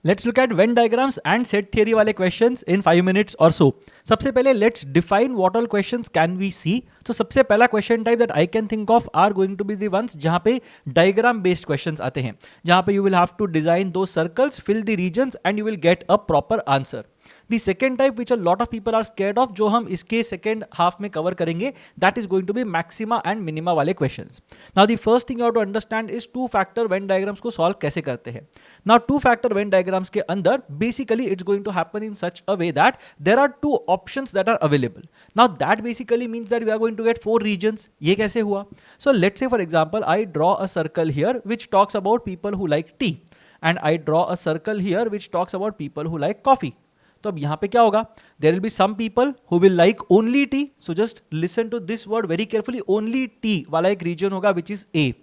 Let's look at Venn diagrams and set theory वाले questions in 5 minutes और so. सबसे पहले let's define what all questions can we see. तो सबसे पहला question type that I can think of are going to be the ones जहां पे diagram based questions आते हैं, जहां पे you will have to design दो circles, fill the regions and you will get a proper answer. The second type which a lot of people are scared of, जो हम इसके second half में cover करेंगे, that is going to be maxima and minima वाले questions. Now the first thing you have to understand is two factor Venn diagrams को solve कैसे करते हैं. Now two factor Venn diagrams के अंदर basically it's going to happen in such a way that there are two options that are available. Now that basically means that we are going to get 4 regions. ये कैसे हुआ? So let's say for example I draw a circle here which talks about people who like tea, and I draw a circle here which talks about people who like coffee. तो अब यहां पे क्या होगा? There will be some people who will like only tea. So just listen to this word very carefully. Only tea वाला एक reason होगा which is A.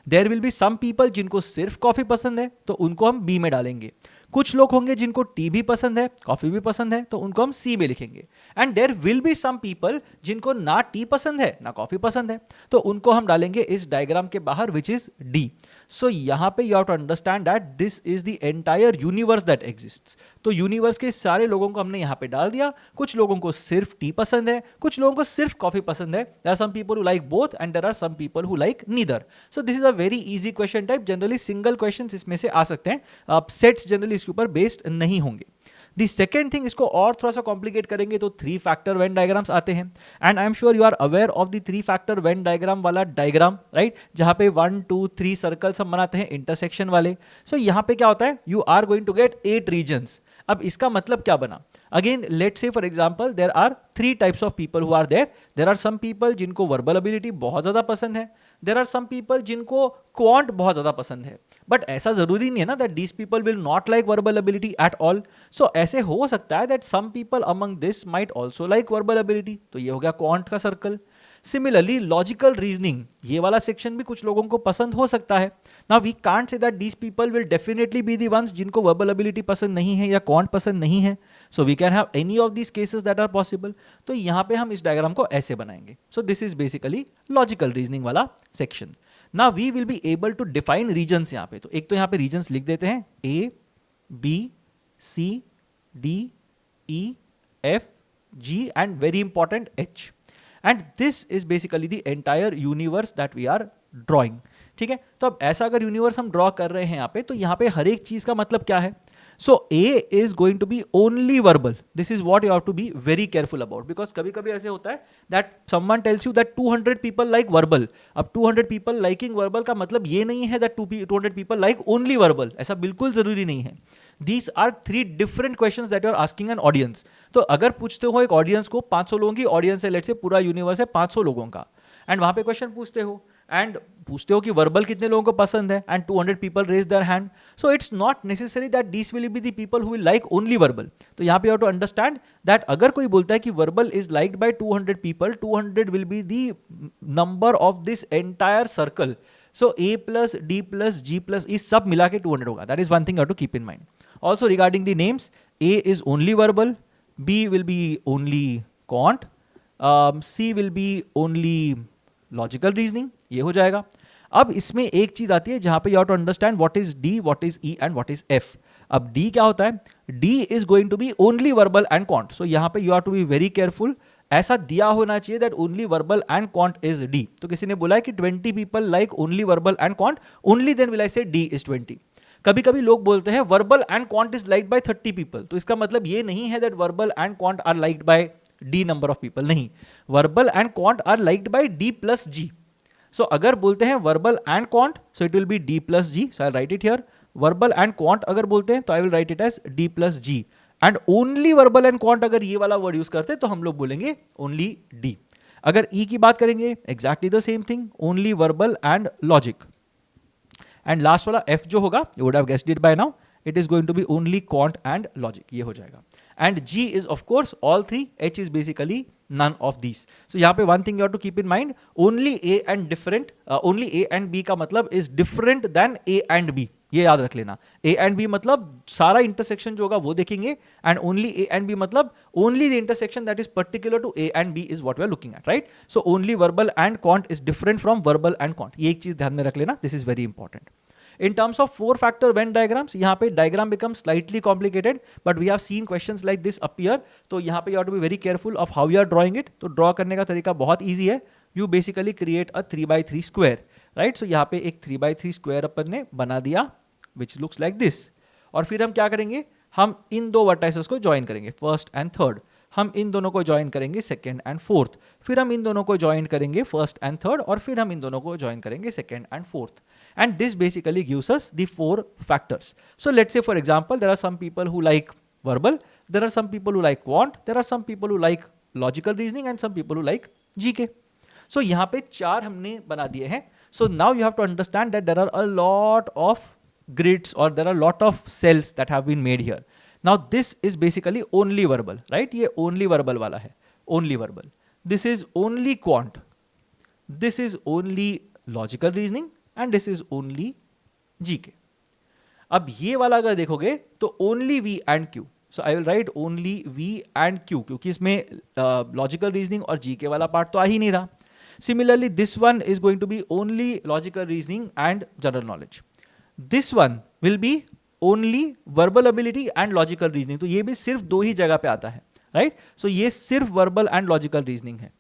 There will be some people जिनको सिर्फ कॉफी पसंद है, तो उनको हम बी में डालेंगे. कुछ लोग होंगे जिनको टी भी पसंद है, कॉफी भी पसंद है, तो उनको हम सी में लिखेंगे. And there will be some people जिनको ना टी पसंद है ना कॉफी पसंद है, तो उनको हम डालेंगे इस डायग्राम के बाहर विच इज डी. सो यहां पे you have to understand that this is the entire universe that exists. तो यूनिवर्स के सारे लोगों को हमने यहां पे डाल दिया. कुछ लोगों को सिर्फ टी पसंद है, कुछ लोगों को सिर्फ कॉफी पसंद है. There are some people who like both and there are some people who like neither. So this is a very easy question type. Generally single question इसमें से आ सकते हैं. सेट्स जनरली इसके ऊपर बेस्ड नहीं होंगे. दी सेकेंड थिंग, इसको और थोड़ा सा कॉम्प्लिकेट करेंगे तो 3 फैक्टर वेन डायग्राम्स आते हैं. And I am sure you are aware of the 3 factor Venn diagram वाला डायग्राम, राइट, जहां पे 1 2 3 सर्कल्स हम बनाते हैं इंटरसेक्शन वाले. सो यहां पे क्या होता है? You are going to get 8 reasons. अब इसका मतलब क्या बना? Again let's say for example there are 3 types of people who are there. There are some people जिनको वर्बल एबिलिटी बहुत ज्यादा पसंद है. देयर आर सम पीपल जिनको क्वांट बहुत ज्यादा पसंद है. बट ऐसा जरूरी नहीं है ना that these people will not like verbal ability at all. So ऐसे हो सकता है that some people among this might also like verbal ability. तो ये हो गया क्वांट का सर्कल. सिमिलरली लॉजिकल रीजनिंग, ये वाला सेक्शन भी कुछ लोगों को पसंद हो सकता है. Now we can't say that these people will definitely be the ones जिनको वर्बल एबिलिटी पसंद नहीं है या क्वांट पसंद नहीं है. So we can have any of these cases that are possible. तो यहां पे हम इस डायग्राम को ऐसे बनाएंगे. So this is basically logical reasoning वाला section. Now we will be able to define regions यहां पे. तो एक तो यहां पे रीजन्स लिख देते हैं, A B C D E F G and very important H. And this is basically the entire universe that we are drawing. ठीक है, तो अब ऐसा अगर यूनिवर्स हम ड्रॉ कर रहे हैं यहां पे, तो यहां पे हर एक चीज का मतलब क्या है? So A is going to be only verbal. This is what you have to be very careful about, because कभी कभी ऐसे होता है that someone tells you that 200 people like verbal. अब 200 पीपल लाइकिंग वर्बल का मतलब ये नहीं है that 200 people like only verbal. ऐसा बिल्कुल जरूरी नहीं है. These are 3 different questions that you are asking an audience. तो अगर पूछते हो एक ऑडियंस को, 500 लोगों की ऑडियंस है, लेट्स से पूरा यूनिवर्स है 500 लोगों का, एंड वहां पे क्वेश्चन पूछते हो एंड पूछते हो कि वर्बल कितने लोगों को पसंद है, and 200 people raise their hand. So it's not necessary that this will be the people who will like only verbal. तो यहां पे you have to understand that अगर कोई बोलता है कि verbal is liked by 200 people, 200 will be the number of this entire circle. So a plus D plus G plus इस सब मिला के 200 होगा. That is one thing you have to keep in mind. Also regarding the names, A is only verbal, B will be only quant, C will be only logical reasoning. ये हो जाएगा. अब इसमें एक चीज आती है जहां पे you have to understand what is D, what is E and what is F. अब D क्या होता है? D is going to be only verbal and quant. So यहाँ पे you have to be very careful. ऐसा दिया होना चाहिए that only verbal and quant is D. तो किसी ने बोला है कि 20 people like only verbal and quant, only then will I say D is 20. कभी कभी लोग बोलते हैं verbal and quant is liked by 30 people. तो इसका मतलब ये नहीं है that verbal and quant are liked by D number of people. नहीं, verbal and quant are liked by D plus G. So अगर बोलते हैं verbal and quant, so it will be D plus G. So I write it here. Verbal and quant अगर बोलते हैं तो I will write it as D plus G. And only verbal and quant अगर ये वाला word use करते हैं तो हम लोग बोलेंगे ओनली डी. अगर ई की बात करेंगे, exactly the same thing, only verbal and logic. And last वाला F जो होगा, you would have guessed it by now, it is going to be only quant and logic. ये हो जाएगा. And G is of course all 3, H is basically none of these. So यहाँ पे one thing you have to keep in mind, only A and different, only A and B का मतलब is different than A and B. ये याद रख लेना. A and B मतलब सारा intersection जो होगा वो देखेंगे, and only A and B मतलब only the intersection that is particular to A and B is what we are looking at, right? So only verbal and quant is different from verbal and quant. ये एक चीज ध्यान में रख लेना. This is very important. In terms of 4-factor Venn diagrams, यहाँ पे diagram becomes slightly complicated, but we have seen questions like this appear. तो यहाँ पे you have to be very careful of how you are drawing it. तो draw करने का तरीका बहुत easy है. You basically create a 3x3 square, right? So यहाँ पे एक 3x3 square अपन ने बना दिया, which looks like this. और फिर हम क्या करेंगे, हम इन दो वर्टाइसेस को ज्वाइन करेंगे, फर्स्ट एंड थर्ड. हम इन दोनों को ज्वाइन करेंगे सेकेंड एंड फोर्थ. फिर हम इन दोनों को ज्वाइन करेंगे फर्स्ट एंड थर्ड. और फिर हम इन दोनों को ज्वाइन करेंगे second and fourth. And this basically gives us the 4 factors. So let's say for example there are some people who like verbal, there are some people who like quant, there are some people who like logical reasoning and some people who like GK. So यहाँ पे 4 हमने बना दिए हैं. So now you have to understand that there are a lot of grids or there are a lot of cells that have been made here. Now this is basically only verbal, right? ये only verbal वाला है, only verbal. This is only quant, this is only logical reasoning and this is only GK. अब ये वाला अगर देखोगे तो only V and Q. So I will write only V and Q क्योंकि इसमें logical reasoning और GK वाला पार्ट तो आ ही नहीं रहा. Similarly, this one is going to be only logical reasoning and general knowledge. This one will be only verbal ability and logical reasoning. तो ये भी सिर्फ 2 ही जगह पे आता है, right? So ये सिर्फ verbal and logical reasoning है.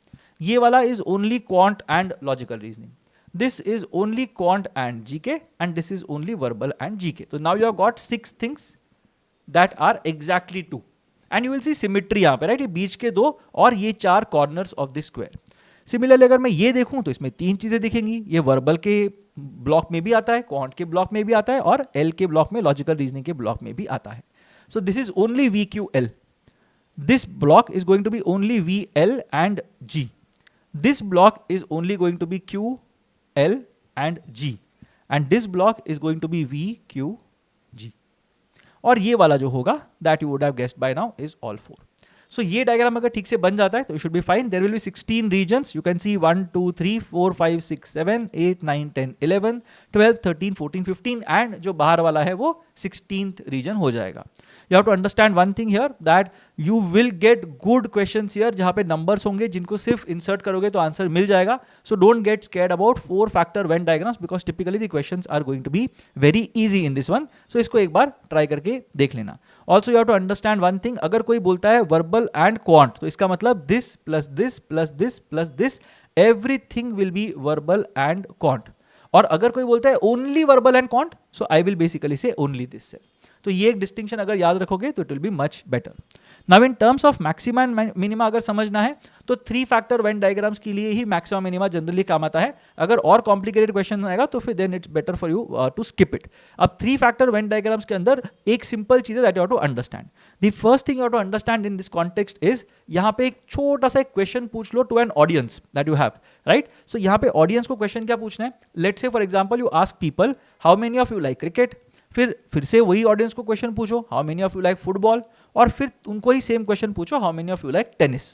ये वाला is only quant and logical reasoning. This is only quant and GK and this is only verbal and GK. So now you have got 6 things that are exactly 2. And you will see symmetry यहाँ पे, right? ये बीच के 2 और ये 4 corners of this square. Similarly अगर मैं ये देखूं तो इसमें 3 चीजें दिखेंगी. ये वर्बल के ब्लॉक में भी आता है, क्वांट के ब्लॉक में भी आता है और एल के ब्लॉक में, लॉजिकल रीजनिंग के ब्लॉक में भी आता है. So this is only V Q L. This block is going to be only V L and G. This block is only going to be Q L and G. And this block is going to be V Q G. और ये वाला जो होगा that you would have guessed by now is all 4. So ये डायग्राम अगर ठीक से बन जाता है तो you should be fine. There will be 16 regions. You can see 1, 2, 3, 4, 5, 6, 7, 8, 9, 10, 11, 12, 13, 14, 15 and जो बाहर वाला है वो 16th region हो जाएगा. You have to understand one thing here that you will get good questions here जहाँ पे numbers होंगे जिनको सिर्फ insert करोगे तो आंसर मिल जाएगा. So don't get scared about 4-factor Venn diagrams because typically the questions are going to be very easy in this one. So इसको एक बार try करके देख लेना. Also you have to understand one thing. अगर कोई बोलता है verbal and quant तो इसका मतलब this plus this plus this plus this everything will be verbal and quant. और अगर कोई बोलता है only verbal and quant so I will basically say only this cell. तो ये एक डिस्टिंक्शन अगर याद रखोगे तो it will be much better. Now in terms of maxima and minima अगर समझना है तो 3-factor वेन डायग्राम्स के लिए ही मैक्सिमा मिनिमा जनरली काम आता है. अगर और कॉम्प्लिकेटेड क्वेश्चन आएगा तो फिर then it's better for you to skip it. अब 3-factor वेन डायग्राम्स के अंदर एक सिंपल चीज है that you have to understand. The first thing you have to understand in this context is यहाँ पे एक छोटा सा एक क्वेश्चन पूछ लो to an audience that you have, right? So यहाँ पे ऑडियंस को क्वेश्चन क्या पूछना है. Let's say for example you ask people how many of you like cricket. फिर से वही ऑडियंस को क्वेश्चन पूछो how many of you like football. और फिर उनको ही सेम क्वेश्चन पूछो how many of you like tennis.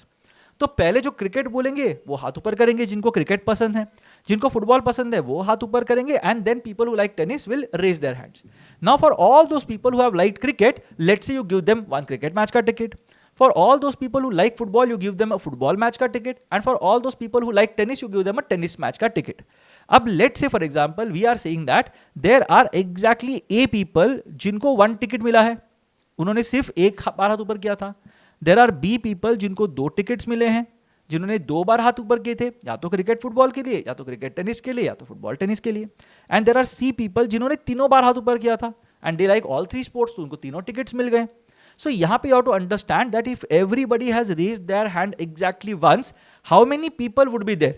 तो पहले जो क्रिकेट बोलेंगे वो हाथ ऊपर करेंगे जिनको क्रिकेट पसंद है, जिनको फुटबॉल पसंद है वो हाथ ऊपर करेंगे and then people who like tennis will raise their hands. Now for all those people who have liked cricket let's say you give them 1 cricket match का ticket. For all those people who like football, you give them a football match का ticket, and for all those people who like tennis, you give them a tennis match का ticket. अब let's say for example, we are saying that there are exactly A people जिनको 1 ticket मिला है, उन्होंने सिर्फ एक बार हाथ ऊपर किया था. There are B people जिनको 2 tickets मिले हैं, जिन्होंने 2 बार हाथ ऊपर किए थे, या तो क्रिकेट फुटबॉल के लिए, या तो क्रिकेट टेनिस के लिए, या तो फुटबॉल टेनिस के लिए. And there are C people जिन्होंने 3 बार हाथ ऊपर किया था and they like all 3 sports, तो उनको 3 टिकट्स मिल गए. So यहाँ पे you have to understand that if everybody has raised their hand exactly once, how many people would be there,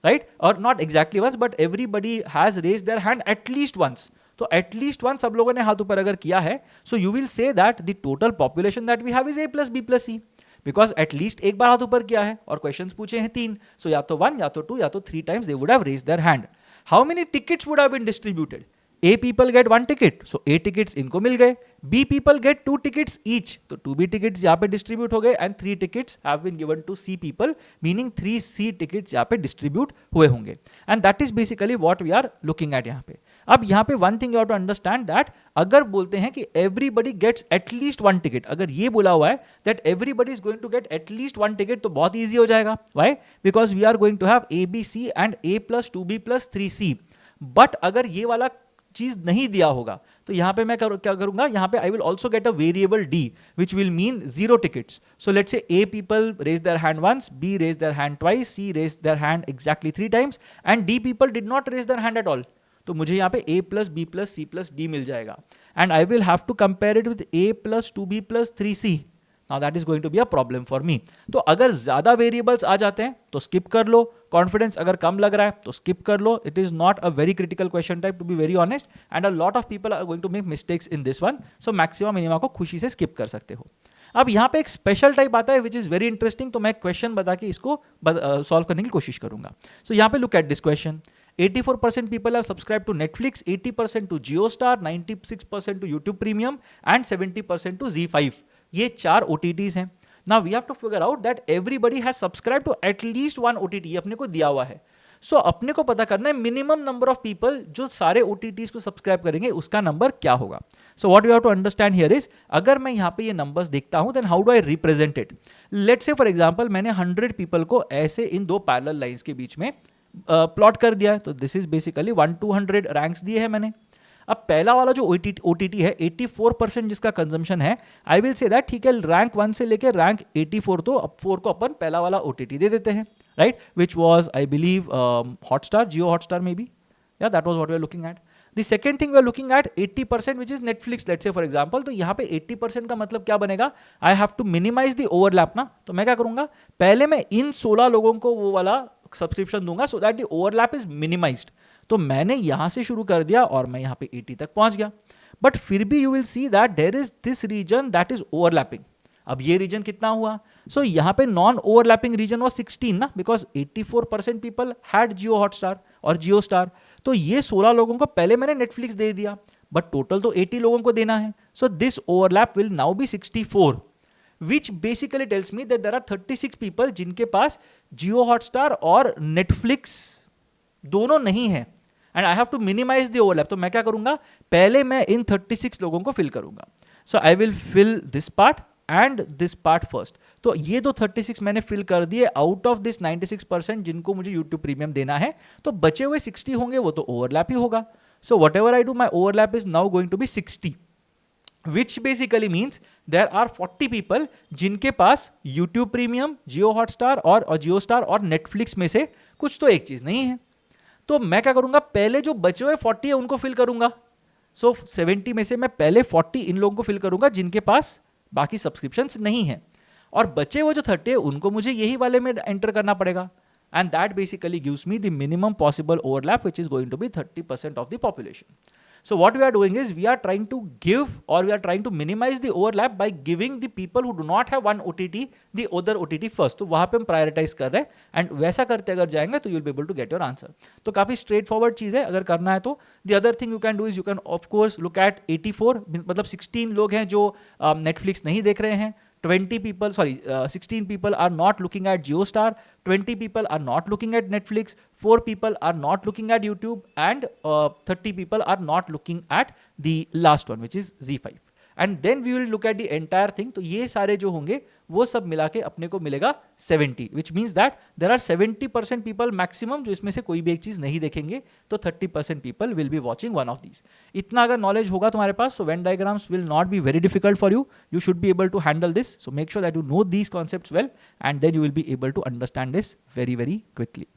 right? Or not exactly once, but everybody has raised their hand at least once. तो at least once सब लोगों ने हाथ ऊपर अगर किया है, so you will say that the total population that we have is A plus B plus C. Because at least एक बार हाथ ऊपर किया है और questions पूछे हैं 3. So या तो 1, या तो 2, या तो 3 times they would have raised their hand. How many tickets would have been distributed? A people get 1 ticket, so A tickets इनको मिल गए. B people get 2 tickets each, तो 2 B tickets यहाँ पे distribute हो गए and 3 tickets have been given to C people, meaning 3 C tickets यहाँ पे distribute हुए होंगे. And that is basically what we are looking at यहाँ पे. अब यहाँ पे one thing you have to understand that अगर बोलते हैं कि everybody gets at least 1 ticket, अगर ये बोला हुआ है that everybody is going to get at least 1 ticket तो बहुत easy हो जाएगा. Why? Because we are going to have A, B, C and A plus 2B plus 3C. But अगर ये वाला चीज नहीं दिया होगा तो यहाँ पे मैं क्या करूंगा, यहाँ पे I will also get a variable D which will mean 0 tickets. So let's से A people raise their hand once, B raise their hand twice, C raise their hand exactly 3 times and D people did not raise their hand at all. तो मुझे यहाँ पे A plus B plus C plus D मिल जाएगा and I will have to compare it with A plus 2B plus 3C. Now that is going to be a problem for me. तो अगर ज़्यादा variables आ जाते हैं तो skip कर लो, confidence अगर कम लग रहा है तो स्किप कर लो. It is not a very critical question type to be very honest and a lot of people are going to make mistakes in this one. So maximum minima को खुशी से स्किप कर सकते हो. अब यहाँ पे एक स्पेशल टाइप आता है विच इज़ वेरी इंटरेस्टिंग, तो मैं क्वेश्चन बता के इसको सॉल्व करने की कोशिश करूंगा. सो यहाँ पे look at this question. 84% people have subscribed to Netflix, 80% to JioStar, 96% to YouTube Premium and 70% to Z5. ये 4 OTTs हैं. Now we have to figure out that everybody has subscribed to at least one OTT. ये अपने को दिया हुआ है. सो अपने को पता करना है मिनिमम नंबर ऑफ पीपल जो सारे OTTs को सब्सक्राइब करेंगे उसका नंबर क्या होगा. So what we have to understand here is, अगर मैं यहाँ पे ये नंबर्स देखता हूँ then how do I represent it. Let's say for example मैंने 100 पीपल को ऐसे इन दो पैरेलल लाइंस के बीच में प्लॉट कर दिया है. तो this is basically 1 to 100 ranks दिए हैं मैंने. अब पहला वाला जो OTT है 84% जिसका कंजम्पशन है, आई विल से दैट ठीक है रैंक 1 से लेकर रैंक 84 तो अब 4 को अपन पहला वाला OTT दे देते हैं, right, which was I believe Hotstar, Jio Hotstar maybe, या that was what we are looking at. The second thing we are looking at 80% which is Netflix, let's say for example. तो यहाँ पे 80% का मतलब क्या बनेगा, I have to minimise the overlap ना. तो मैं क्या करूंगा, पहले मैं इन 16 लोगों को वो वाला सब्सक्रिप्शन दूंगा so that the overlap is minimised. तो मैंने यहां से शुरू कर दिया और मैं यहां पे 80 तक पहुंच गया. बट फिर भी you will see that there is this region that is overlapping. अब ये रीजन कितना हुआ, सो यहाँ पे नॉन ओवरलैपिंग रीजन वॉज 16 ना, because 84% people had Jio Hotstar और जियो स्टार. तो ये 16 लोगों को पहले मैंने नेटफ्लिक्स दे दिया, बट टोटल तो 80 लोगों को देना है. So this overlap will now be 64, which basically tells me that there are 36 people जिनके पास जियो हॉटस्टार और नेटफ्लिक्स दोनों नहीं है and I have to minimise the overlap. तो मैं क्या करूंगा, पहले मैं इन 36 लोगों को फिल करूंगा. So I will fill this part and this part first. तो ये दो 36 मैंने फिल कर दिए आउट ऑफ दिस 96% जिनको मुझे यूट्यूब प्रीमियम देना है. तो बचे हुए 60 होंगे वो तो ओवरलैप ही होगा. So whatever I do my overlap is now going to be 60, which basically means there are 40 people जिनके पास YouTube Premium, Jio Hotstar और Jio Star और Netflix में से कुछ तो एक चीज नहीं है. तो मैं क्या करूंगा, पहले जो बचे हुए 40 है उनको फिल करूंगा. सो 70 में से मैं पहले 40 इन लोगों को फिल करूंगा जिनके पास बाकी सब्सक्रिप्शंस नहीं है, और बचे हुए जो 30 है उनको मुझे यही वाले में एंटर करना पड़ेगा. And that basically gives me the minimum possible overlap, which is going to be 30% of the population. So what we are doing is we are trying to give, or we are trying to minimize the overlap by giving the people who do not have one OTT the other OTT first. तो वहाँ पे हम prioritize कर रहे हैं and वैसा करते अगर जाएंगे तो you will be able to get your answer. तो काफ़ी straight forward चीज़ है अगर करना है तो. The other thing you can do is you can of course look at 84, मतलब 16 लोग हैं जो Netflix नहीं देख रहे हैं. 16 people are not looking at JioStar, 20 people are not looking at Netflix, 4 people are not looking at YouTube, and 30 people are not looking at the last one, which is Z5. And then we will look at the entire thing. तो ये सारे जो होंगे वो सब मिला के अपने को मिलेगा 70, which means that there are 70% people maximum जो इसमें से कोई भी एक चीज नहीं देखेंगे. तो 30% people will be watching one of these. इतना अगर knowledge होगा तुम्हारे पास, so Venn diagrams will not be very difficult for you. You should be able to handle this. So make sure that you know these concepts well, and then you will be able to understand this very, very quickly.